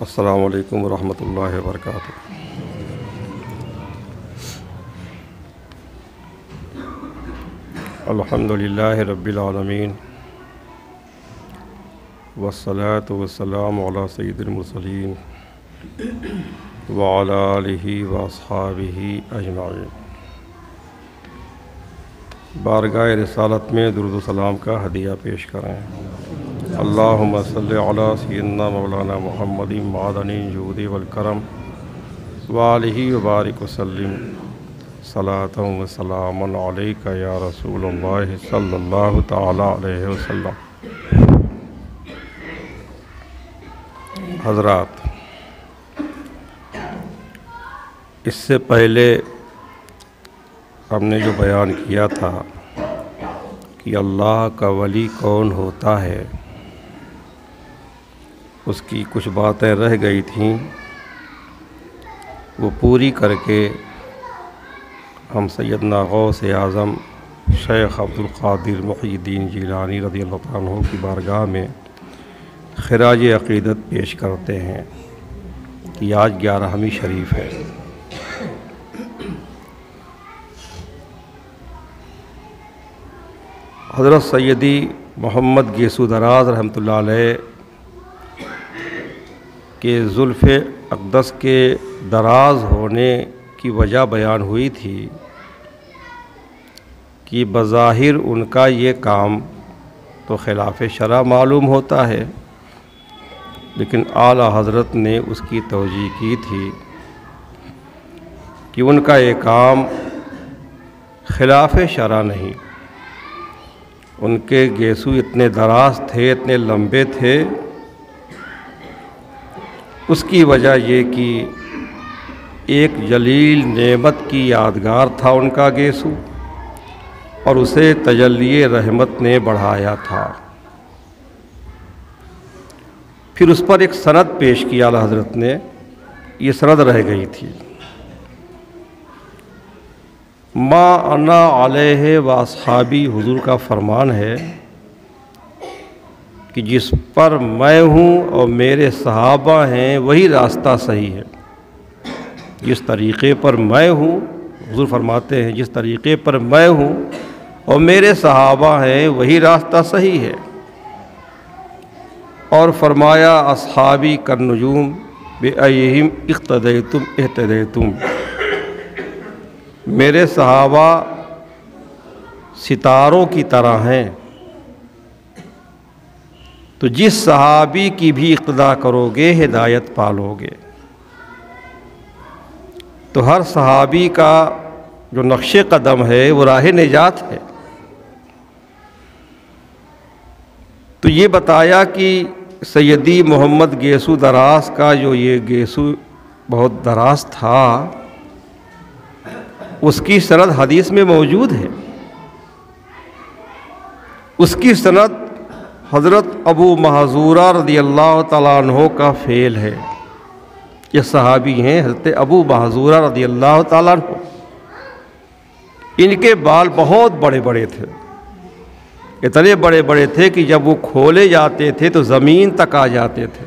السلام علیکم ورحمۃ اللہ وبرکاتہ۔ الحمد للہ رب العالمین والصلاة والسلام علی سید المرسلین وعلی آلہ واصحابہ اجمعین۔ بارگاہ رسالت میں درود و سلام کا ہدیہ پیش کریں۔ اللہم صلی علی سیدنا مولانا محمد معدن الجود والکرم وآلہ وبارک وسلم صلاۃ و سلام علیک یا رسول اللہ صلی اللہ تعالی علیہ وسلم۔ حضرات، اس سے پہلے ہم نے جو بیان کیا تھا کہ اللہ کا ولی کون ہوتا ہے، اس کی کچھ باتیں رہ گئی تھیں، وہ پوری کر کے ہم سیدنا غوث اعظم شیخ عبد القادر محی الدین جیلانی رضی اللہ تعالیٰ عنہ کی بارگاہ میں خراج عقیدت پیش کرتے ہیں کہ آج 11ویں شریف ہے۔ حضرت سیدی محمد گیسو دراز رحمۃ اللہ علیہ کے زلف اقدس کے دراز ہونے کی وجہ بیان ہوئی تھی کہ بظاہر ان کا یہ کام تو خلاف شرع معلوم ہوتا ہے، لیکن اعلیٰ حضرت نے اس کی توجیہ کی تھی کہ ان کا یہ کام خلاف شرع نہیں۔ ان کے گیسو اتنے دراز تھے، اتنے لمبے تھے، اس کی وجہ یہ کہ ایک جلیل نعمت کی یادگار تھا ان کا گیسو، اور اسے تجلی رحمت نے بڑھایا تھا۔ پھر اس پر ایک سند پیش کی اعلیٰ حضرت نے، یہ سند رہ گئی تھی۔ ما انا علیہ و اصحابی، حضور کا فرمان ہے کہ جس پر میں ہوں اور میرے صحابہ ہیں وہی راستہ صحیح ہے۔ جس طریقے پر میں ہوں، حضور فرماتے ہیں، جس طریقے پر میں ہوں اور میرے صحابہ ہیں وہی راستہ صحیح ہے۔ اور فرمایا اصحابی کالنجوم بأیہم اقتدیتم اہتدیتم، میرے صحابہ ستاروں کی طرح ہیں، تو جس صحابی کی بھی اقتداء کرو گے ہدایت پالو گے۔ تو ہر صحابی کا جو نقش قدم ہے وہ راہ نجات ہے۔ تو یہ بتایا کہ سیدی محمد گیسو دراز کا جو یہ گیسو بہت دراز تھا، اس کی سند حدیث میں موجود ہے۔ اس کی سند حضرت ابو محذورہ رضی اللہ تعالیٰ عنہ کا فعل ہے۔ یہ صحابی ہیں حضرت ابو محذورہ رضی اللہ تعالیٰ عنہ۔ ان کے بال بہت بڑے بڑے تھے، اتنے بڑے بڑے تھے کہ جب وہ کھولے جاتے تھے تو زمین تک آ جاتے تھے۔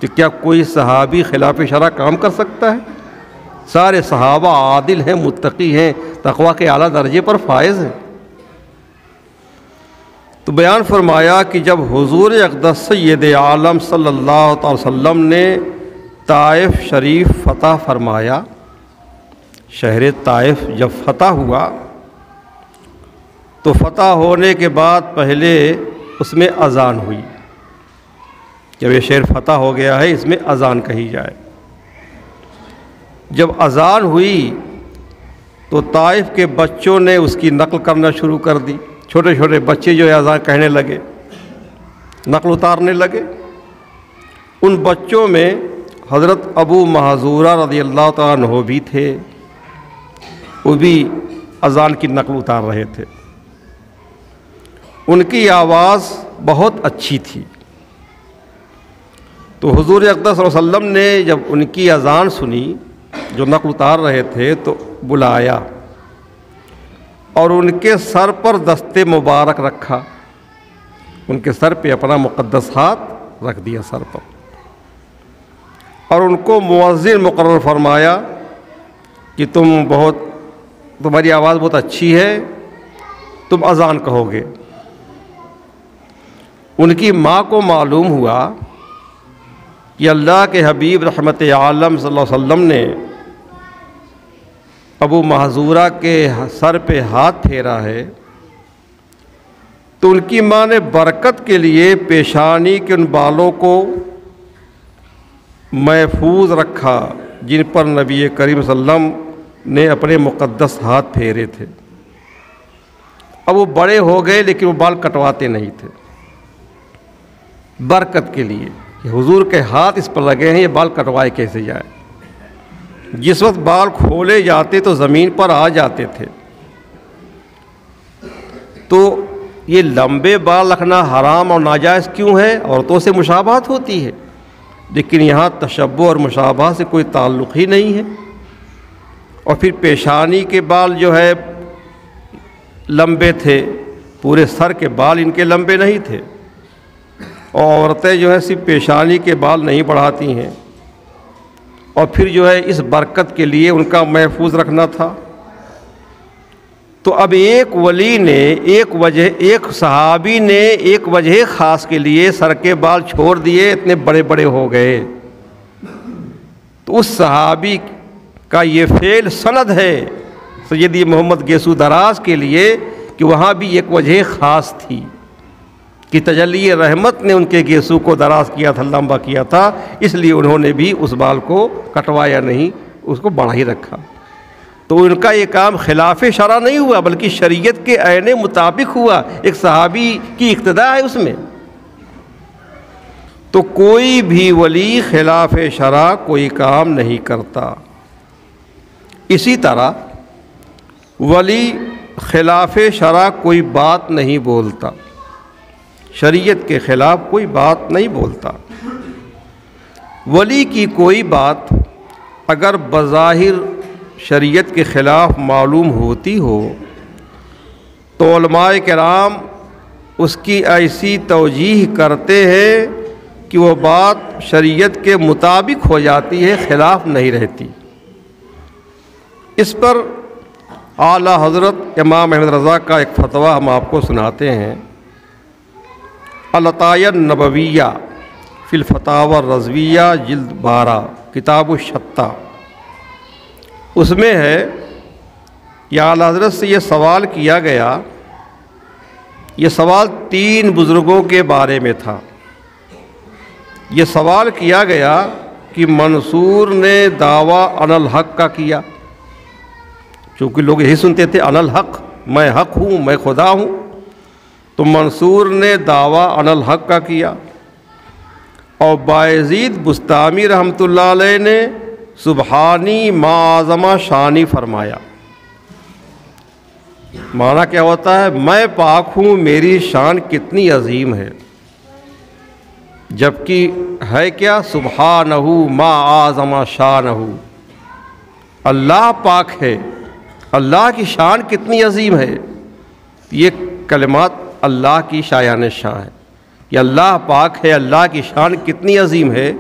کہ کیا کوئی صحابی خلاف شرع کام کر سکتا ہے؟ سارے صحابہ عادل ہیں، متقی ہیں، تقویٰ کے اعلیٰ درجے پر فائز ہیں۔ تو بیان فرمایا کہ جب حضور اقدس سید عالم صلی اللہ تعالی وسلم نے طائف شریف فتح فرمایا، شہر طائف جب فتح ہوا تو فتح ہونے کے بعد پہلے اس میں اذان ہوئی۔ جب یہ شہر فتح ہو گیا ہے، اس میں اذان کہی جائے۔ جب اذان ہوئی تو طائف کے بچوں نے اس کی نقل کرنا شروع کر دی۔ چھوٹے چھوٹے بچے جو اذان کہنے لگے، نقل اتارنے لگے۔ ان بچوں میں حضرت ابو محذورہ رضی اللہ تعالیٰ عنہ بھی تھے، وہ بھی اذان کی نقل اتار رہے تھے۔ ان کی آواز بہت اچھی تھی۔ تو حضور اقدس صلی اللہ علیہ وسلم نے جب ان کی اذان سنی جو نقل اتار رہے تھے تو بلایا اور ان کے سر پر دست مبارک رکھا، ان کے سر پہ اپنا مقدس ہاتھ رکھ دیا سر پر، اور ان کو مؤذن مقرر فرمایا کہ تمہاری آواز بہت اچھی ہے، تم اذان کہو گے۔ ان کی ماں کو معلوم ہوا کہ اللہ کے حبیب رحمت عالم صلی اللہ علیہ وسلم نے ابو محذورہ کے سر پہ ہاتھ پھیرا ہے، تو ان کی ماں نے برکت کے لیے پیشانی کے ان بالوں کو محفوظ رکھا جن پر نبی کریم صلی اللہ علیہ وسلم نے اپنے مقدس ہاتھ پھیرے تھے۔ اب وہ بڑے ہو گئے لیکن وہ بال کٹواتے نہیں تھے، برکت کے لیے کہ حضور کے ہاتھ اس پر لگے ہیں، یہ بال کٹوائے کیسے جائے۔ جس وقت بال کھولے جاتے تو زمین پر آ جاتے تھے، تو یہ لمبے بال رکھنا حرام اور ناجائز کیوں ہے؟ عورتوں سے مشابہت ہوتی ہے، لیکن یہاں تشبہ اور مشابہت سے کوئی تعلق ہی نہیں ہے۔ اور پھر پیشانی کے بال جو ہے لمبے تھے، پورے سر کے بال ان کے لمبے نہیں تھے، اور عورتیں جو ہے صرف پیشانی کے بال نہیں بڑھاتی ہیں، اور پھر جو ہے اس برکت کے لیے ان کا محفوظ رکھنا تھا۔ تو اب ایک ولی نے ایک صحابی نے ایک وجہ خاص کے لیے سر کے بال چھوڑ دیے، اتنے بڑے بڑے ہو گئے، تو اس صحابی کا یہ فعل سند ہے سیدی محمد گیسو دراز کے لیے کہ وہاں بھی ایک وجہ خاص تھی کہ تجلی رحمت نے ان کے گیسو کو دراز کیا تھا، لمبا کیا تھا، اس لیے انہوں نے بھی اس بال کو کٹوایا نہیں، اس کو بڑھا ہی رکھا۔ تو ان کا یہ کام خلاف شرع نہیں ہوا بلکہ شریعت کے عین مطابق ہوا، ایک صحابی کی اقتداء ہے اس میں۔ تو کوئی بھی ولی خلاف شرع کوئی کام نہیں کرتا۔ اسی طرح ولی خلاف شرع کوئی بات نہیں بولتا، شریعت کے خلاف کوئی بات نہیں بولتا۔ ولی کی کوئی بات اگر بظاہر شریعت کے خلاف معلوم ہوتی ہو تو علماء کرام اس کی ایسی توجیح کرتے ہیں کہ وہ بات شریعت کے مطابق ہو جاتی ہے، خلاف نہیں رہتی۔ اس پر اعلیٰ حضرت امام احمد رضا کا ایک فتویٰ ہم آپ کو سناتے ہیں۔ العطایہ النبویہ فی الفتاوی الرضویہ جلد 12 کتاب الشتہ، اس میں ہے کہ اعلیٰ حضرت سے یہ سوال کیا گیا، یہ سوال 3 بزرگوں کے بارے میں تھا۔ یہ سوال کیا گیا کہ منصور نے دعویٰ عن الحق کا کیا، چونکہ لوگ یہی سنتے تھے عن الحق، میں حق ہوں، میں خدا ہوں، تو منصور نے دعویٰ عن الحق کا کیا، اور بایزید بسطامی رحمۃ اللہ علیہ نے سبحانی ما اعظم شانی فرمایا۔ معنی کیا ہوتا ہے؟ میں پاک ہوں، میری شان کتنی عظیم ہے، جبکہ ہے کیا؟ سبحانہ ما اعظم شانہ، اللہ پاک ہے، اللہ کی شان کتنی عظیم ہے۔ یہ کلمات اللہ کی شایان شان ہے کہ اللہ پاک ہے، اللہ کی شان کتنی عظیم ہے۔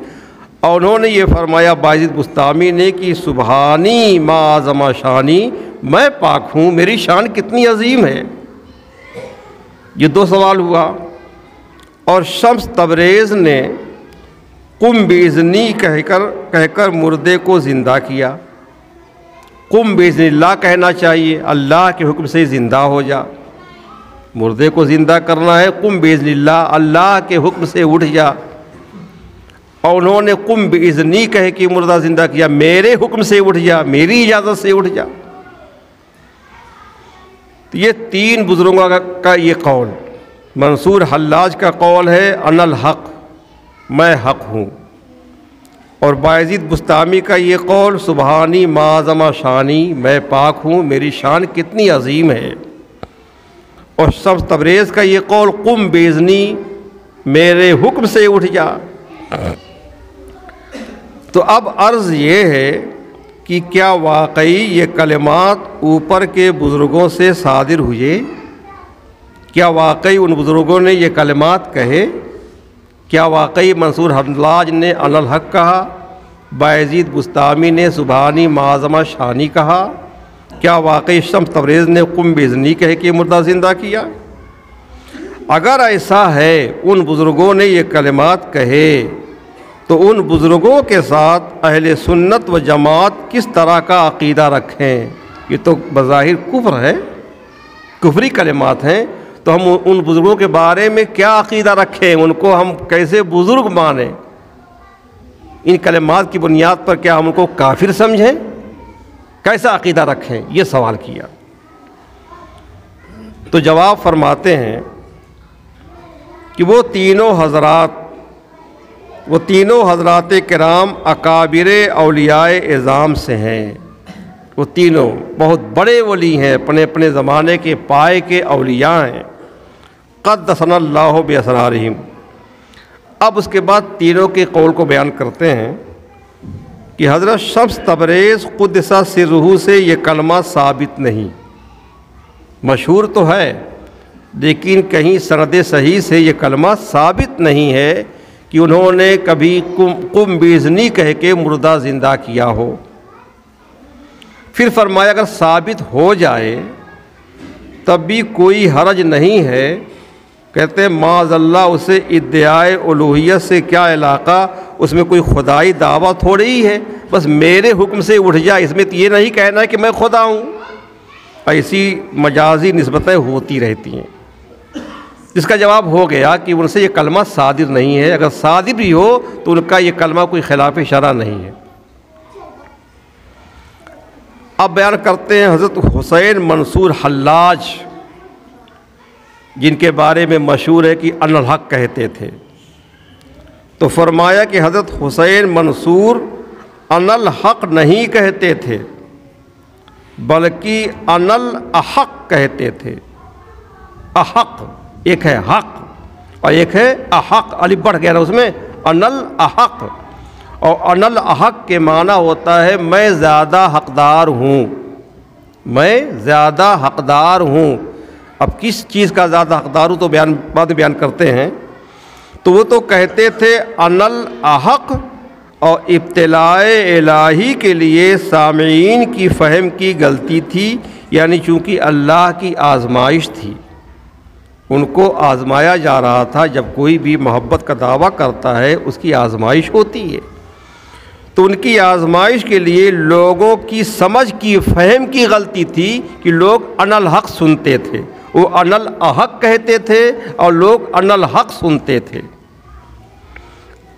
اور انہوں نے یہ فرمایا بایزید بسطامی نے کہ سبحانی ما اعظم شانی، میں پاک ہوں، میری شان کتنی عظیم ہے۔ یہ 2 سوال ہوا۔ اور شمس تبریز نے قم باذنی کہہ کر مردے کو زندہ کیا۔ قم باذن اللہ کہنا چاہیے، اللہ کے حکم سے زندہ ہو جا، مردے کو زندہ کرنا ہے، قم باذن اللہ، اللہ کے حکم سے اٹھ جا۔ اور انہوں نے قم باذنی کہہ کے مردہ زندہ کیا، میرے حکم سے اٹھ جا، میری اجازت سے اٹھ جا۔ تو یہ 3 بزرگوں کا یہ قول، منصور حلاج کا قول ہے ان الحق، میں حق ہوں، اور بایزید بسطامی کا یہ قول سبحانی ما اعظم شانی، میں پاک ہوں، میری شان کتنی عظیم ہے، اور شمس تبریز کا یہ قول قم باذنی، میرے حکم سے اٹھ جا۔ تو اب عرض یہ ہے کہ کیا واقعی یہ کلمات اوپر کے بزرگوں سے صادر ہوئے؟ کیا واقعی ان بزرگوں نے یہ کلمات کہے؟ کیا واقعی منصور حلاج نے عن الحق کہا؟ بایزید بستامی نے سبحانی معظمہ شانی کہا؟ کیا واقعی شمس تبریز نے قم بإذنی کہہ کے مردہ زندہ کیا؟ اگر ایسا ہے ان بزرگوں نے یہ کلمات کہے تو ان بزرگوں کے ساتھ اہل سنت و جماعت کس طرح کا عقیدہ رکھیں؟ یہ تو بظاہر کفر ہے، کفری کلمات ہیں، تو ہم ان بزرگوں کے بارے میں کیا عقیدہ رکھیں؟ ان کو ہم کیسے بزرگ مانیں؟ ان کلمات کی بنیاد پر کیا ہم ان کو کافر سمجھیں؟ کیسا عقیدہ رکھیں؟ یہ سوال کیا۔ تو جواب فرماتے ہیں کہ وہ تینوں حضرات کرام اکابر اولیاء اعظام سے ہیں۔ وہ تینوں بہت بڑے ولی ہیں، اپنے اپنے زمانے کے پائے کے اولیاء ہیں۔ قدسنا اللہ باسرارہم۔ اب اس کے بعد تینوں کے قول کو بیان کرتے ہیں کہ حضرت شمس تبریز قدس سرہ سے یہ کلمہ ثابت نہیں، مشہور تو ہے لیکن کہیں سند صحیح سے یہ کلمہ ثابت نہیں ہے کہ انہوں نے کبھی قم بإذنی کہہ کے مردہ زندہ کیا ہو۔ پھر فرمایا اگر ثابت ہو جائے تب بھی کوئی حرج نہیں ہے۔ کہتے ہیں معاذ اللہ، اسے ادعائے الوہیت سے کیا علاقہ، اس میں کوئی خدائی دعویٰ تھوڑی ہے، بس میرے حکم سے اٹھ جائے، اس میں تو یہ نہیں کہنا ہے کہ میں خدا ہوں۔ ایسی مجازی نسبتیں ہوتی رہتی ہیں، جس کا جواب ہو گیا کہ ان سے یہ کلمہ صادر نہیں ہے۔ اگر صادر بھی ہو تو ان کا یہ کلمہ کوئی خلاف شرع نہیں ہے۔ اب بیان کرتے ہیں حضرت حسین منصور حلاج، جن کے بارے میں مشہور ہے کہ ان الحق کہتے تھے۔ تو فرمایا کہ حضرت حسین منصور ان الحق نہیں کہتے تھے بلکہ ان الاحق کہتے تھے۔ احق ایک ہے حق اور ایک ہے احق، الف بڑھ گیا نا اس میں، ان الاحق۔ اور ان الاحق کے معنی ہوتا ہے میں زیادہ حقدار ہوں، میں زیادہ حقدار ہوں۔ اب کس چیز کا زیادہ حقدار ہوں تو بعد میں بیان کرتے ہیں۔ تو وہ تو کہتے تھے ان الاحق، اور ابتلاء الہی کے لیے سامعین کی فہم کی غلطی تھی، یعنی چونکہ اللہ کی آزمائش تھی، ان کو آزمایا جا رہا تھا۔ جب کوئی بھی محبت کا دعویٰ کرتا ہے اس کی آزمائش ہوتی ہے، تو ان کی آزمائش کے لیے لوگوں کی سمجھ کی فہم کی غلطی تھی کہ لوگ ان الحق سنتے تھے، وہ ان الاحق کہتے تھے اور لوگ ان الحق سنتے تھے۔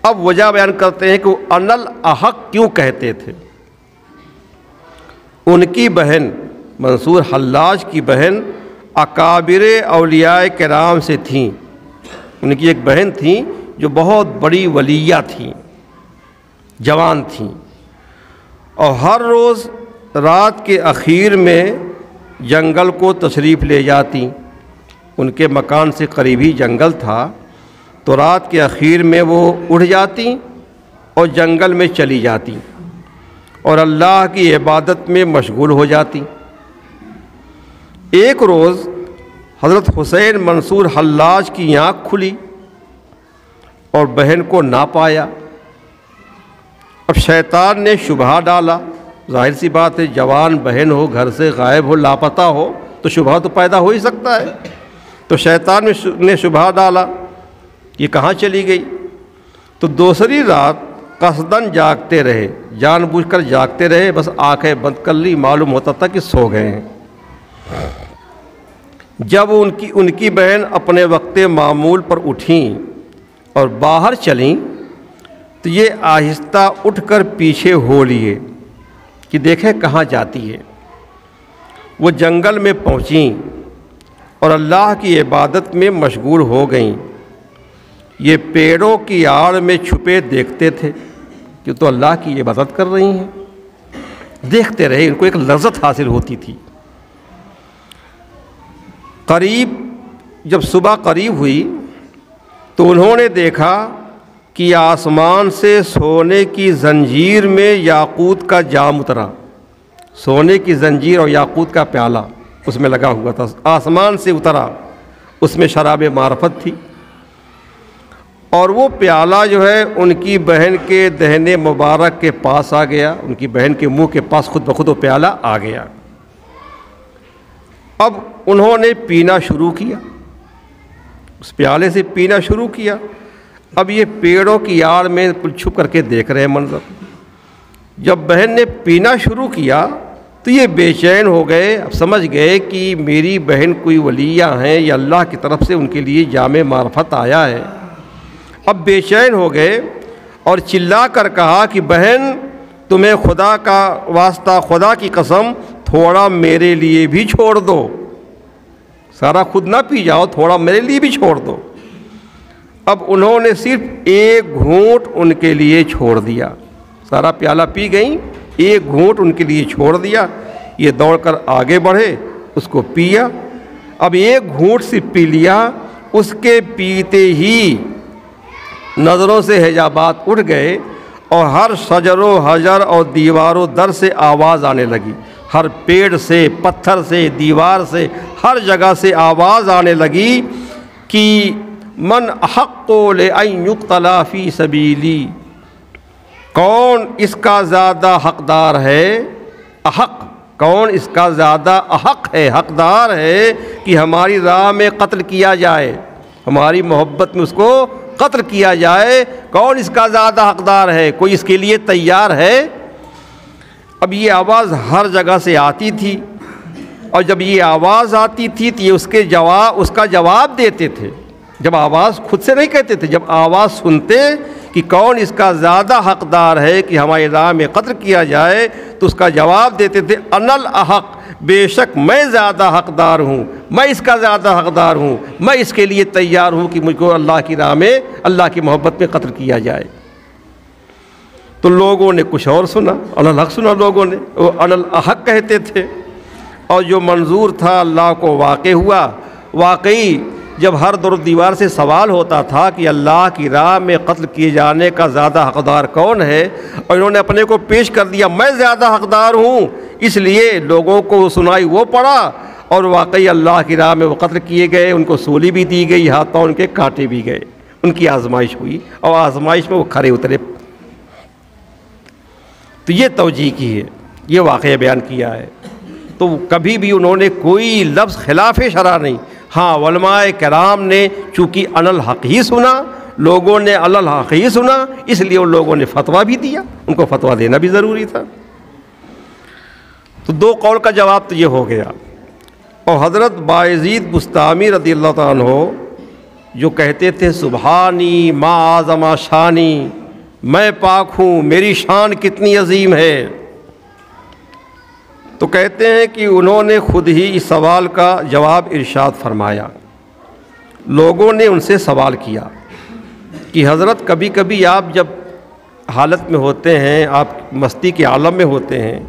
اب وجہ بیان کرتے ہیں کہ وہ ان الاحق کیوں کہتے تھے۔ ان کی بہن منصور حلاج کی بہن اکابر اولیاء کرام سے تھیں۔ ان کی ایک بہن تھیں جو بہت بڑی ولیہ تھیں، جوان تھیں، اور ہر روز رات کے اخیر میں جنگل کو تشریف لے جاتی۔ ان کے مکان سے قریبی جنگل تھا، تو رات کے اخیر میں وہ اٹھ جاتی اور جنگل میں چلی جاتی اور اللہ کی عبادت میں مشغول ہو جاتی۔ ایک روز حضرت حسین منصور حلاج کی آنکھ کھلی اور بہن کو نہ پایا۔ اب شیطان نے شبہ ڈالا، ظاہر سی بات ہے، جوان بہن ہو، گھر سے غائب ہو، لاپتہ ہو تو شبہ تو پیدا ہو ہی سکتا ہے۔ تو شیطان نے شبہ ڈالا یہ کہاں چلی گئی۔ تو دوسری رات قصداً جاگتے رہے، جان بوجھ کر جاگتے رہے، بس آنکھیں بند کر لی، معلوم ہوتا تھا کہ سو گئے ہیں۔ جب ان کی بہن اپنے وقت معمول پر اٹھیں اور باہر چلیں تو یہ آہستہ اٹھ کر پیچھے ہو لیے کہ دیکھیں کہاں جاتی ہے۔ وہ جنگل میں پہنچیں اور اللہ کی عبادت میں مشغول ہو گئیں۔ یہ پیڑوں کی آڑ میں چھپے دیکھتے تھے کہ تو اللہ کی عبادت کر رہی ہیں، دیکھتے رہے، ان کو ایک لذت حاصل ہوتی تھی۔ جب صبح قریب ہوئی تو انہوں نے دیکھا کہ آسمان سے سونے کی زنجیر میں یاقوت کا جام اترا۔ سونے کی زنجیر اور یاقوت کا پیالہ اس میں لگا ہوا تھا، آسمان سے اترا، اس میں شراب معرفت تھی۔ اور وہ پیالہ جو ہے ان کی بہن کے دہنے مبارک کے پاس آ گیا، ان کی بہن کے منہ کے پاس خود بخود وہ پیالہ آ گیا۔ اب انہوں نے پینا شروع کیا، اس پیالے سے پینا شروع کیا۔ اب یہ پیڑوں کی آڑ میں چھپ کر کے دیکھ رہے منظر۔ جب بہن نے پینا شروع کیا تو یہ بے چین ہو گئے، اب سمجھ گئے کہ میری بہن کوئی ولیہ ہیں یا اللہ کی طرف سے ان کے لیے جامع معرفت آیا ہے۔ اب بے چین ہو گئے اور چلا کر کہا کہ بہن تمہیں خدا کا واسطہ، خدا کی قسم، تھوڑا میرے لیے بھی چھوڑ دو، سارا خود نہ پی جاؤ، تھوڑا میرے لیے بھی چھوڑ دو۔ اب انہوں نے صرف ایک گھونٹ ان کے لیے چھوڑ دیا، سارا پیالہ پی گئیں، ایک گھونٹ ان کے لیے چھوڑ دیا۔ یہ دوڑ کر آگے بڑھے، اس کو پیا۔ اب ایک گھونٹ سے پی لیا، اس کے پیتے ہی نظروں سے حجابات اٹھ گئے اور ہر شجر و حجر اور دیوار و در سے آواز آنے لگی، ہر پیڑ سے، پتھر سے، دیوار سے، ہر جگہ سے آواز آنے لگی کہ من احق لأن یقتل فی سبیلی، کون اس کا زیادہ حقدار ہے، احق، کون اس کا زیادہ احق ہے، حقدار ہے کہ ہماری راہ میں قتل کیا جائے، ہماری محبت میں اس کو قتل کیا جائے، کون اس کا زیادہ حقدار ہے، کوئی اس کے لیے تیار ہے؟ اب یہ آواز ہر جگہ سے آتی تھی، اور جب یہ آواز آتی تھی تو یہ اس کا جواب دیتے تھے۔ جب آواز خود سے نہیں کہتے تھے، جب آواز سنتے کہ کون اس کا زیادہ حقدار ہے کہ ہماری راہ میں قتل کیا جائے، تو اس کا جواب دیتے تھے انا الاحق، بے شک میں زیادہ حقدار ہوں، میں اس کا زیادہ حقدار ہوں، میں اس کے لیے تیار ہوں کہ مجھ کو اللہ کی راہ میں، اللہ کی محبت میں قتل کیا جائے۔ تو لوگوں نے کچھ اور سنا، انا الحق سنا لوگوں نے، وہ انا الاحق کہتے تھے، اور جو منظور تھا اللہ کو واقع ہوا۔ واقعی جب ہر در دیوار سے سوال ہوتا تھا کہ اللہ کی راہ میں قتل کیے جانے کا زیادہ حقدار کون ہے، اور انہوں نے اپنے کو پیش کر دیا میں زیادہ حقدار ہوں، اس لیے لوگوں کو سنائی وہ پڑا، اور واقعی اللہ کی راہ میں وہ قتل کیے گئے، ان کو سولی بھی دی گئی، ہاتھ پاؤں ان کے کاٹے بھی گئے، ان کی آزمائش ہوئی، اور آزمائش میں وہ کھرے اترے۔ تو یہ توجیہ کی ہے، یہ واقعہ بیان کیا ہے۔ تو کبھی بھی انہوں نے کوئی لفظ خلاف شرع نہیں۔ ہاں علماء کرام نے چونکہ انا الحق ہی سنا، لوگوں نے انا الحق ہی سنا، اس لیے ان لوگوں نے فتویٰ بھی دیا، ان کو فتویٰ دینا بھی ضروری تھا۔ تو دو قول کا جواب تو یہ ہو گیا۔ اور حضرت بایزید بسطامی رضی اللہ تعالیٰ عنہ جو کہتے تھے سبحانی ما اعظم شانی، میں پاک ہوں، میری شان کتنی عظیم ہے، تو کہتے ہیں کہ انہوں نے خود ہی اس سوال کا جواب ارشاد فرمایا۔ لوگوں نے ان سے سوال کیا کہ حضرت کبھی کبھی آپ جب حالت میں ہوتے ہیں، آپ مستی کے عالم میں ہوتے ہیں،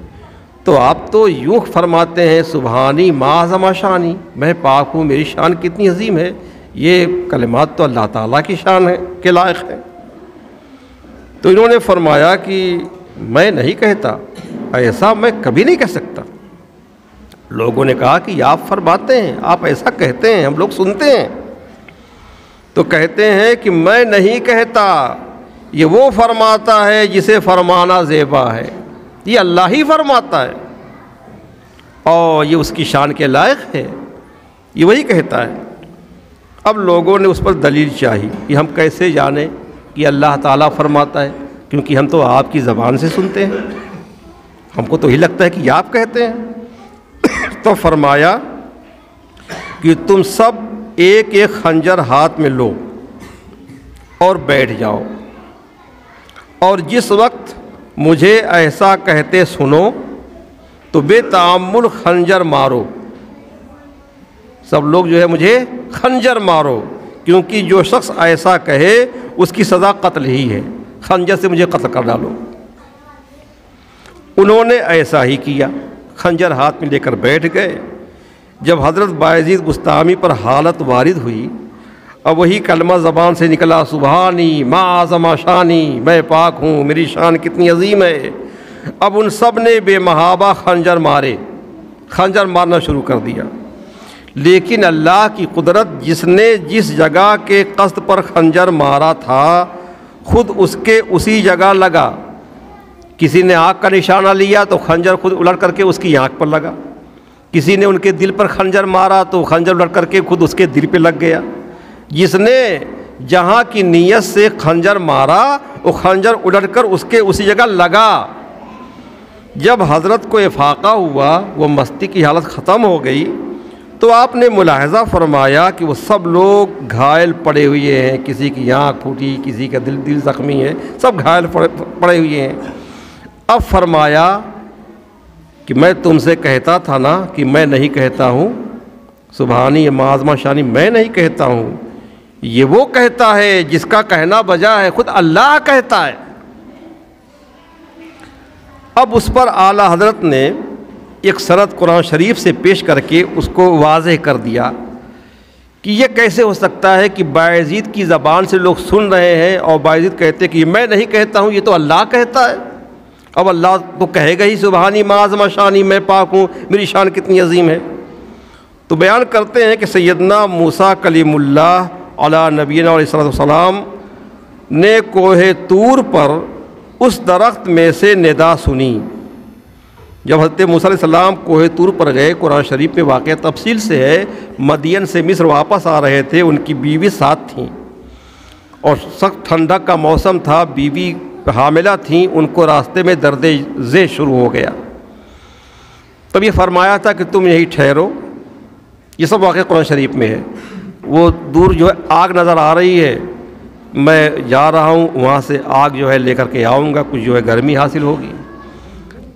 تو آپ تو یوں فرماتے ہیں سبحانی ما اعظم شانی، میں پاک ہوں، میری شان کتنی عظیم ہے، یہ کلمات تو اللہ تعالیٰ کی شان ہے کے لائق ہے۔ تو انہوں نے فرمایا کہ میں نہیں کہتا، ایسا میں کبھی نہیں کہہ سکتا۔ لوگوں نے کہا کہ آپ فرماتے ہیں، آپ ایسا کہتے ہیں، ہم لوگ سنتے ہیں۔ تو کہتے ہیں کہ میں نہیں کہتا، یہ وہ فرماتا ہے جسے فرمانا زیبا ہے، یہ اللہ ہی فرماتا ہے، اور یہ اس کی شان کے لائق ہے، یہ وہی کہتا ہے۔ اب لوگوں نے اس پر دلیل چاہی کہ ہم کیسے جانیں کہ اللہ تعالیٰ فرماتا ہے، کیونکہ ہم تو آپ کی زبان سے سنتے ہیں، ہم کو تو ہی لگتا ہے کہ آپ کہتے ہیں۔ تو فرمایا کہ تم سب ایک ایک خنجر ہاتھ میں لو اور بیٹھ جاؤ، اور جس وقت مجھے ایسا کہتے سنو تو بے تعمل خنجر مارو، سب لوگ جو ہے مجھے خنجر مارو، کیونکہ جو شخص ایسا کہے اس کی سزا قتل ہی ہے، خنجر سے مجھے قتل کر ڈالو۔ انہوں نے ایسا ہی کیا، خنجر ہاتھ میں لے کر بیٹھ گئے۔ جب حضرت بایزید بسطامی پر حالت وارد ہوئی، اب وہی کلمہ زبان سے نکلا سبحانی ما اعظم شانی، میں پاک ہوں، میری شان کتنی عظیم ہے۔ اب ان سب نے بے محابہ خنجر مارے، خنجر مارنا شروع کر دیا، لیکن اللہ کی قدرت جس نے جس جگہ کے قصد پر خنجر مارا تھا خود اس کے اسی جگہ لگا۔ کسی نے آنکھ کا نشانہ لیا تو خنجر خود الٹ کر کے اس کی آنکھ پر لگا، کسی نے ان کے دل پر خنجر مارا تو خنجر الٹ کر کے خود اس کے دل پہ لگ گیا۔ جس نے جہاں کی نیت سے خنجر مارا وہ خنجر الٹ کر اس کے اسی جگہ لگا۔ جب حضرت کو افاقہ ہوا، وہ مستی کی حالت ختم ہو گئی، تو آپ نے ملاحظہ فرمایا کہ وہ سب لوگ گھائل پڑے ہوئے ہیں، کسی کی آنکھ پھوٹی، کسی کا دل زخمی ہے، سب گھائل پڑے ہوئے ہیں۔ اب فرمایا کہ میں تم سے کہتا تھا نا کہ میں نہیں کہتا ہوں، سبحانی معظمہ شانی میں نہیں کہتا ہوں، یہ وہ کہتا ہے جس کا کہنا بجا ہے، خود اللہ کہتا ہے۔ اب اس پر اعلیٰ حضرت نے ایک سند قرآن شریف سے پیش کر کے اس کو واضح کر دیا کہ یہ کیسے ہو سکتا ہے کہ بایزید کی زبان سے لوگ سن رہے ہیں اور بایزید کہتے کہ میں نہیں کہتا ہوں، یہ تو اللہ کہتا ہے۔ اب اللہ تو کہے گا ہی سبحانی معظمہ شانی میں پاک ہوں، میری شان کتنی عظیم ہے۔ تو بیان کرتے ہیں کہ سیدنا موسیٰ کلیم اللہ علی نبینا علیہ السلام نے کوہ طور پر اس درخت میں سے ندا سنی۔ جب حضرت موسیٰ علیہ السلام کوہ طور پر گئے، قرآن شریف میں واقعہ تفصیل سے ہے، مدین سے مصر واپس آ رہے تھے، ان کی بیوی ساتھ تھیں اور سخت ٹھنڈک کا موسم تھا، بیوی حاملہ تھیں، ان کو راستے میں درد ذیل شروع ہو گیا۔ تب یہ فرمایا تھا کہ تم یہی ٹھہرو، یہ سب واقعہ قرآن شریف میں ہے۔ وہ دور جو ہے آگ نظر آ رہی ہے، میں جا رہا ہوں وہاں سے آگ جو ہے لے کر کے آؤں گا، کچھ جو ہے گرمی حاصل ہوگی۔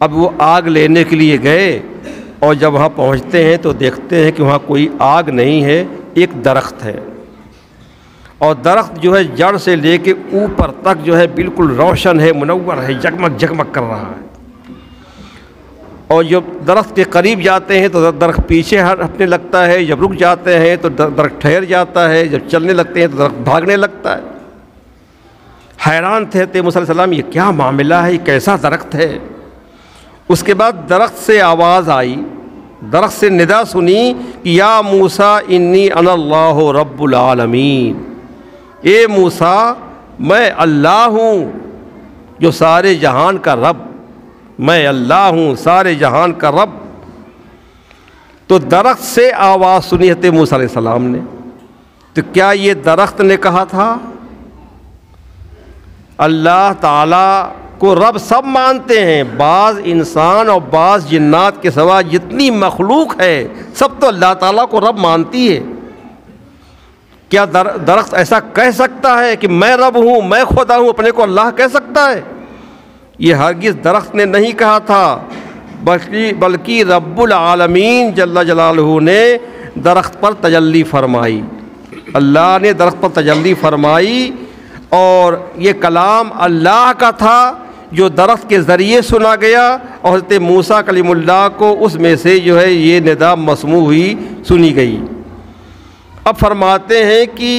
اب وہ آگ لینے کے لیے گئے اور جب وہاں پہنچتے ہیں تو دیکھتے ہیں کہ وہاں کوئی آگ نہیں ہے، ایک درخت ہے، اور درخت جو ہے جڑ سے لے کے اوپر تک جو ہے بالکل روشن ہے، منور ہے، جگمگ جگمگ کر رہا ہے۔ اور جب درخت کے قریب جاتے ہیں تو درخت پیچھے ہٹنے لگتا ہے، جب رک جاتے ہیں تو درخت ٹھہر جاتا ہے، جب چلنے لگتے ہیں تو درخت بھاگنے لگتا ہے۔ حیران تھے موسیٰ علیہ السلام، یہ کیا معاملہ ہے، یہ کیسا درخت ہے؟ اس کے بعد درخت سے آواز آئی، درخت سے ندا سنی کہ یا موسیٰ انی انا اللہ رب العالمین، اے موسیٰ میں اللہ ہوں جو سارے جہان کا رب، میں اللہ ہوں سارے جہان کا رب۔ تو درخت سے آواز سنی حضرت موسیٰ علیہ السلام نے، تو کیا یہ درخت نے کہا تھا؟ اللہ تعالیٰ کو رب سب مانتے ہیں، بعض انسان اور بعض جنات کے سوا جتنی مخلوق ہے سب تو اللہ تعالیٰ کو رب مانتی ہے۔ کیا درخت ایسا کہہ سکتا ہے کہ میں رب ہوں، میں خدا ہوں، اپنے کو اللہ کہہ سکتا ہے؟ یہ ہرگز درخت نے نہیں کہا تھا، بلکہ رب العالمین جل جلالہ نے درخت پر تجلی فرمائی، اللہ نے درخت پر تجلی فرمائی، اور یہ کلام اللہ کا تھا جو درخت کے ذریعے سنا گیا، اور حضرت موسیٰ کلیم اللہ کو اس میں سے جو ہے یہ ندا مسموع ہوئی، سنی گئی۔ اب فرماتے ہیں کہ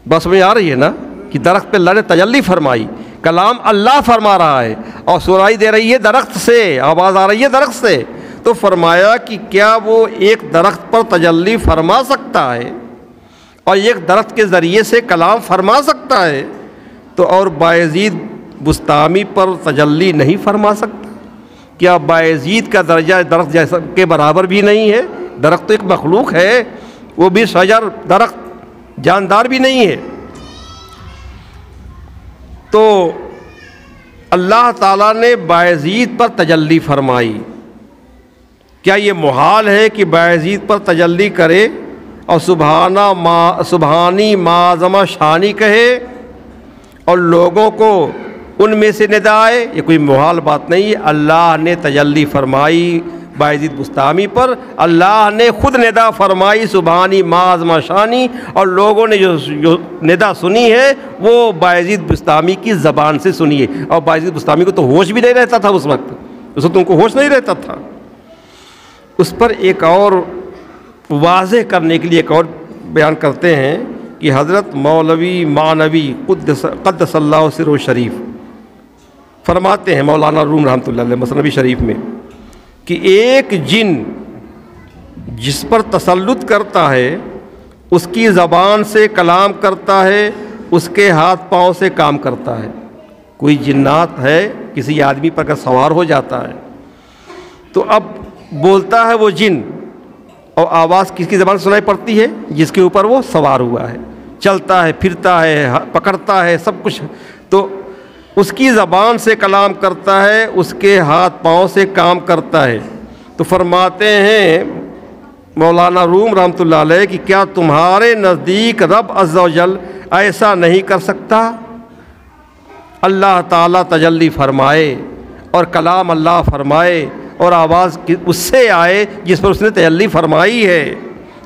بس میں آ رہی ہے نا کہ درخت پہ اللہ نے تجلی فرمائی، کلام اللہ فرما رہا ہے اور سنائی دے رہی ہے درخت سے، آواز آ رہی ہے درخت سے۔ تو فرمایا کہ کیا وہ ایک درخت پر تجلی فرما سکتا ہے اور ایک درخت کے ذریعے سے کلام فرما سکتا ہے، تو اور بایزید بسطامی پر تجلی نہیں فرما سکتا؟ کیا بایزید کا درجہ درخت جیسا کے برابر بھی نہیں ہے؟ درخت تو ایک مخلوق ہے، وہ بھی شجر درخت جاندار بھی نہیں ہے۔ تو اللہ تعالیٰ نے بایزید پر تجلی فرمائی، کیا یہ محال ہے کہ بایزید پر تجلی کرے اور سبحانی معظمہ شانی کہے اور لوگوں کو ان میں سے ندا آئے؟ یہ کوئی محال بات نہیں ہے۔ اللہ نے تجلی فرمائی بایزید بسطامی پر، اللہ نے خود ندا فرمائی سبحانی معظمہ شانی، اور لوگوں نے جو ندا سنی ہے وہ بایزید بسطامی کی زبان سے سنی ہے۔ اور بایزید بسطامی کو تو ہوش بھی نہیں رہتا تھا اس وقت ان کو ہوش نہیں رہتا تھا۔ اس پر ایک اور واضح کرنے کے لیے ایک اور بیان کرتے ہیں کہ حضرت مولوی معنوی قدس اللہ سرہ شریف فرماتے ہیں، مولانا روم رحمۃ اللہ علیہ مثنوی شریف میں، کہ ایک جن جس پر تسلط کرتا ہے اس کی زبان سے کلام کرتا ہے، اس کے ہاتھ پاؤں سے کام کرتا ہے۔ کوئی جنات ہے کسی آدمی پر اگر سوار ہو جاتا ہے تو اب بولتا ہے وہ جن، اور آواز کس کی زبان سے سنائی پڑتی ہے؟ جس کے اوپر وہ سوار ہوا ہے، چلتا ہے، پھرتا ہے، پکڑتا ہے، سب کچھ، تو اس کی زبان سے کلام کرتا ہے، اس کے ہاتھ پاؤں سے کام کرتا ہے۔ تو فرماتے ہیں مولانا روم رحمۃ اللہ علیہ کہ کیا تمہارے نزدیک رب عز و جل ایسا نہیں کر سکتا؟ اللہ تعالیٰ تجلی فرمائے اور کلام اللہ فرمائے اور آواز اس سے آئے جس پر اس نے تجلی فرمائی ہے۔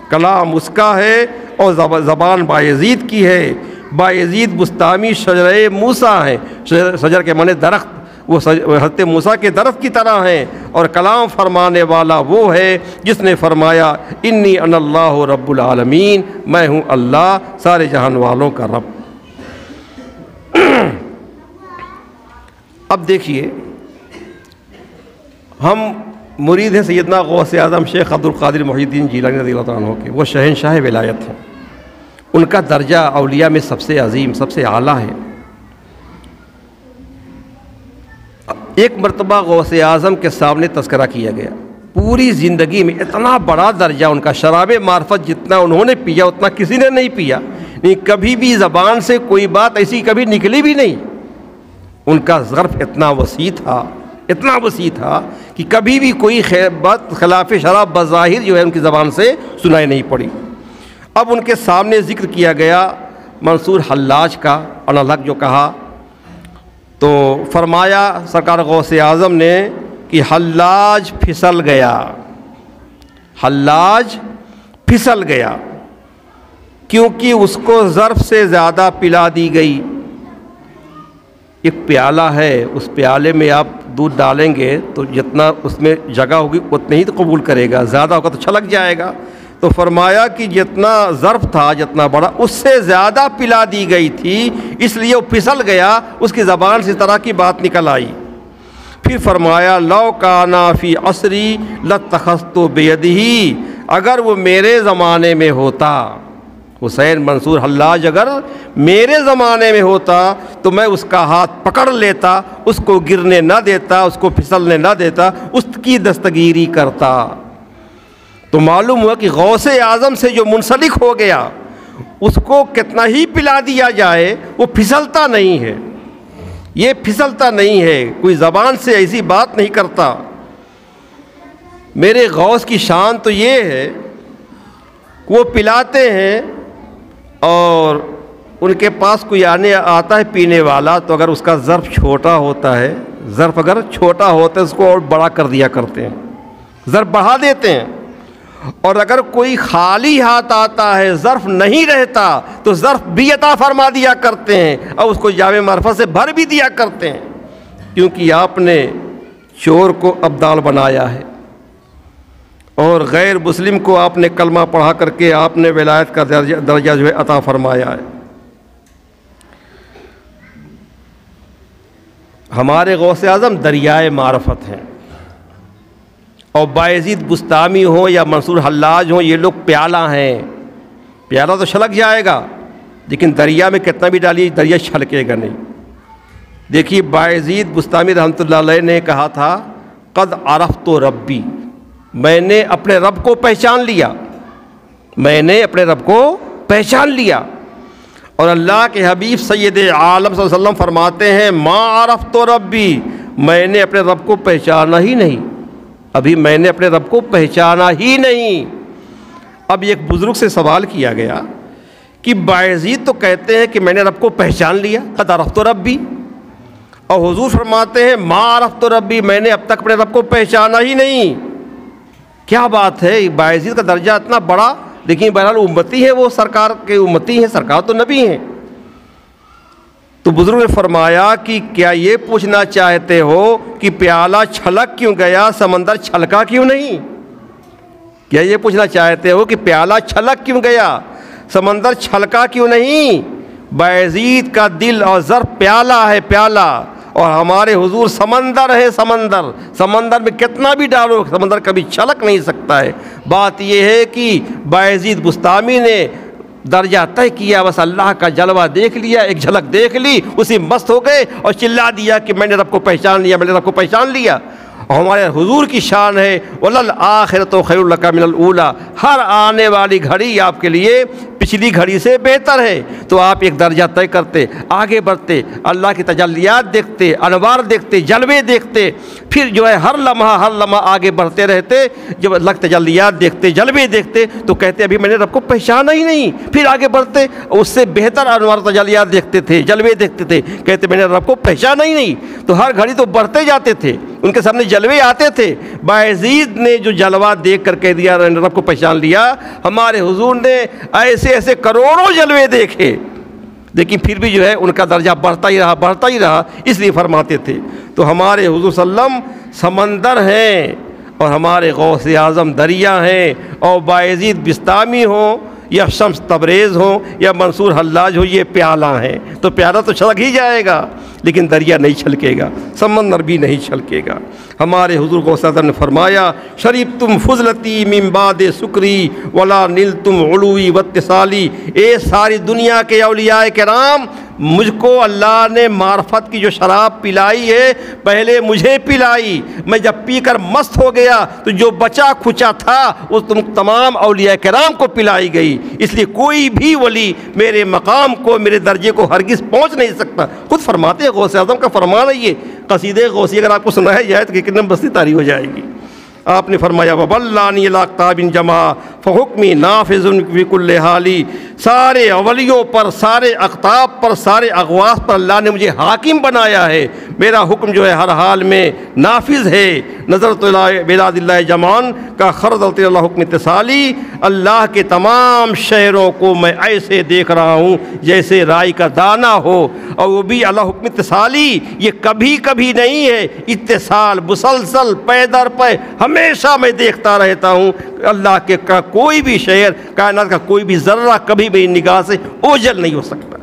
کلام اس کا ہے اور زبان بایزید کی ہے۔ بایزید بستامی شجر موسیٰ ہیں، شجر کے معنی درخت، وہ حضرت موسیٰ کے درخت کی طرح ہیں، اور کلام فرمانے والا وہ ہے جس نے فرمایا انی انا اللہ رب العالمین، میں ہوں اللہ سارے جہان والوں کا رب۔ اب دیکھیے، ہم مرید ہیں سیدنا غوث اعظم شیخ عبد القادر محی الدین جیلانی رضی اللہ عنہ کے، وہ شہنشاہ ولایت ہیں، ان کا درجہ اولیاء میں سب سے عظیم، سب سے اعلیٰ ہے۔ ایک مرتبہ غوث اعظم کے سامنے تذکرہ کیا گیا، پوری زندگی میں اتنا بڑا درجہ ان کا، شراب معرفت جتنا انہوں نے پیا اتنا کسی نے نہیں پیا، نہیں کبھی بھی زبان سے کوئی بات ایسی کبھی نکلی بھی نہیں۔ ان کا ظرف اتنا وسیع تھا، اتنا وسیع تھا کہ کبھی بھی کوئی بات خلاف شراب بظاہر جو ہے ان کی زبان سے سنائی نہیں پڑی۔ اب ان کے سامنے ذکر کیا گیا منصور حلاج کا، انالحق جو کہا، تو فرمایا سرکار غوث اعظم نے کہ حلاج پھسل گیا، حلاج پھسل گیا، کیونکہ اس کو ظرف سے زیادہ پلا دی گئی۔ ایک پیالہ ہے، اس پیالے میں آپ دودھ ڈالیں گے تو جتنا اس میں جگہ ہوگی اتنے ہی تو قبول کرے گا، زیادہ ہوگا تو چھلک جائے گا۔ تو فرمایا کہ جتنا ظرف تھا، جتنا بڑا، اس سے زیادہ پلا دی گئی تھی، اس لیے وہ پھسل گیا، اس کی زبان سے اس طرح کی بات نکل آئی۔ پھر فرمایا لو کانا فی عصری لاتخذت بیدہ، اگر وہ میرے زمانے میں ہوتا، حسین منصور حلاج اگر میرے زمانے میں ہوتا تو میں اس کا ہاتھ پکڑ لیتا، اس کو گرنے نہ دیتا، اس کو پھسلنے نہ دیتا، اس کی دستگیری کرتا۔ تو معلوم ہوا کہ غوث اعظم سے جو منسلک ہو گیا اس کو کتنا ہی پلا دیا جائے وہ پھسلتا نہیں ہے، یہ پھسلتا نہیں ہے، کوئی زبان سے ایسی بات نہیں کرتا۔ میرے غوث کی شان تو یہ ہے کہ وہ پلاتے ہیں، اور ان کے پاس کوئی آتا ہے پینے والا تو اگر اس کا ظرف چھوٹا ہوتا ہے، ظرف اگر چھوٹا ہوتا ہے اس کو اور بڑا کر دیا کرتے ہیں، ظرف بڑھا دیتے ہیں، اور اگر کوئی خالی ہاتھ آتا ہے ظرف نہیں رہتا تو ظرف بھی عطا فرما دیا کرتے ہیں اور اس کو جامع معرفت سے بھر بھی دیا کرتے ہیں، کیونکہ آپ نے چور کو ابدال بنایا ہے اور غیر مسلم کو آپ نے کلمہ پڑھا کر کے آپ نے ولایت کا درجہ جو ہے عطا فرمایا ہے۔ ہمارے غوث اعظم دریائے معرفت ہیں، اور بایزید بستامی ہوں یا منصور حلاج ہوں، یہ لوگ پیالہ ہیں، پیالہ تو چھلک جائے گا لیکن دریا میں کتنا بھی ڈالیے دریا چھلکے گا نہیں۔ دیکھیے بایزید بستامی رحمۃ اللہ علیہ نے کہا تھا قد عرفت ربی، میں نے اپنے رب کو پہچان لیا، میں نے اپنے رب کو پہچان لیا۔ اور اللہ کے حبیب سید عالم صلی اللہ علیہ وسلم فرماتے ہیں ما عرفت ربی، میں نے اپنے رب کو پہچانا ہی نہیں، ابھی میں نے اپنے رب کو پہچانا ہی نہیں۔ اب ایک بزرگ سے سوال کیا گیا کہ بایزید تو کہتے ہیں کہ میں نے رب کو پہچان لیا، قد عرفت ربی، اور حضور فرماتے ہیں ما عرفت ربی، میں نے اب تک اپنے رب کو پہچانا ہی نہیں۔ کیا بات ہے، بایزید کا درجہ اتنا بڑا، لیکن بہرحال امتی ہے، وہ سرکار کے امتی ہیں، سرکار تو نبی ہیں۔ تو بزرگ نے فرمایا کہ کیا یہ پوچھنا چاہتے ہو کہ پیالہ چھلک کیوں گیا، سمندر چھلکا کیوں نہیں؟ کیا یہ پوچھنا چاہتے ہو کہ پیالہ چھلک کیوں گیا، سمندر چھلکا کیوں نہیں؟ بایزید کا دل اور ظرف پیالہ ہے، پیالہ، اور ہمارے حضور سمندر ہے، سمندر میں کتنا بھی ڈالو سمندر کبھی چھلک نہیں سکتا ہے۔ بات یہ ہے کہ بایزید بسطامی نے درجہ طے کیا، بس اللہ کا جلوہ دیکھ لیا، ایک جھلک دیکھ لی، اسی مست ہو گئے اور چلا دیا کہ میں نے رب کو پہچان لیا، میں نے رب کو پہچان لیا۔ اور ہمارے حضور کی شان ہے وَلَلْآخِرَةُ خَيْرٌ لَكَ مِنَ الْأُولَىٰ، ہر آنے والی گھڑی آپ کے لیے پچھلی گھڑی سے بہتر ہے۔ تو آپ ایک درجہ طے کرتے، آگے بڑھتے، اللہ کی تجلیات دیکھتے، انوار دیکھتے، جلوے دیکھتے، پھر جو ہے ہر لمحہ آگے بڑھتے رہتے۔ جب اللہ کی تجلیات دیکھتے، جلوے دیکھتے تو کہتے ابھی میں نے رب کو پہچانا ہی نہیں، پھر آگے بڑھتے، اس سے بہتر انوار تجلیات دیکھتے تھے، جلوے دیکھتے تھے، کہتے میں نے رب کو پہچانا ہی نہیں۔ تو ہر گھڑی تو بڑھتے جاتے تھے، ان کے سامنے جلوے آتے تھے۔ بایزید نے جو جلوہ دیکھ کر کہہ دیا میں نے رب کو پہچان لیا، ہمارے حضور نے ایسے کروڑوں جلوے دیکھے، لیکن پھر بھی جو ہے ان کا درجہ بڑھتا ہی رہا، اس لیے فرماتے تھے۔ تو ہمارے حضور صلی اللہ علیہ وسلم سمندر ہیں اور ہمارے غوث اعظم دریا ہیں، اور بایزید بسطامی ہوں یا شمس تبریز ہوں یا منصور حلاج ہو، یہ پیالہ ہیں۔ تو پیالہ تو چھلک ہی جائے گا لیکن دریا نہیں چھلکے گا، سمندر بھی نہیں چھلکے گا۔ ہمارے حضور غوث اعظم نے فرمایا شریبتم فضلتی من بعد سکری ولا نلتم علوی واتصالی، اے ساری دنیا کے اولیاء کرام، مجھ کو اللہ نے معرفت کی جو شراب پلائی ہے پہلے مجھے پلائی، میں جب پی کر مست ہو گیا تو جو بچا کھچا تھا وہ تمام اولیاء کرام کو پلائی گئی۔ اس لیے کوئی بھی ولی میرے مقام کو، میرے درجے کو ہرگز پہنچ نہیں سکتا۔ خود فرماتے ہیں، غوث اعظم کا فرمان ہے یہ قصیدہ غوثی، اگر آپ کو سنایا جائے تو کتنے بستی طاری ہو جائے گی۔ آپ نے فرمایا وَبَلَّانِي الْأَقْطَابٍ جَمَا فَحُكْمِي نَافِذٌ فِي كُلِّ حَالٍ، سارے اولیوں پر، سارے اقطاب پر، سارے اغواص پر اللہ نے مجھے حاکم بنایا ہے، میرا حکم جو ہے ہر حال میں نافذ ہے۔ نظرت الی بلاد اللہ جمان کا خردت اللہ حکم اتصالی، اللہ کے تمام شہروں کو میں ایسے دیکھ رہا ہوں جیسے رائی کا دانہ ہو، اور وہ بھی اللہ حکم اتصالی، یہ کبھی کبھی نہیں ہے، اتصال مسلسل پے در پے ہمیشہ میں دیکھتا رہتا ہوں۔ اللہ کے کا کوئی بھی شہر، کائنات کا کوئی بھی ذرہ کبھی میری نگاہ سے اوجھل نہیں ہو سکتا۔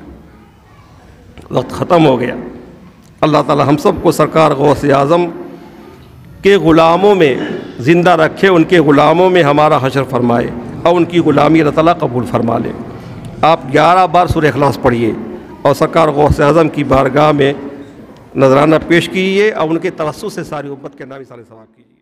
وقت ختم ہو گیا۔ اللہ تعالی ہم سب کو سرکار غوث اعظم کے غلاموں میں زندہ رکھے، ان کے غلاموں میں ہمارا حشر فرمائے، اور ان کی غلامی اللہ تعالیٰ قبول فرما لے۔ آپ 11 بار سورہ اخلاص پڑھیے اور سرکار غوث اعظم کی بارگاہ میں نذرانہ پیش کیجیے، اور ان کے توسط سے ساری امت کے نام سارے ثواب کیجیے۔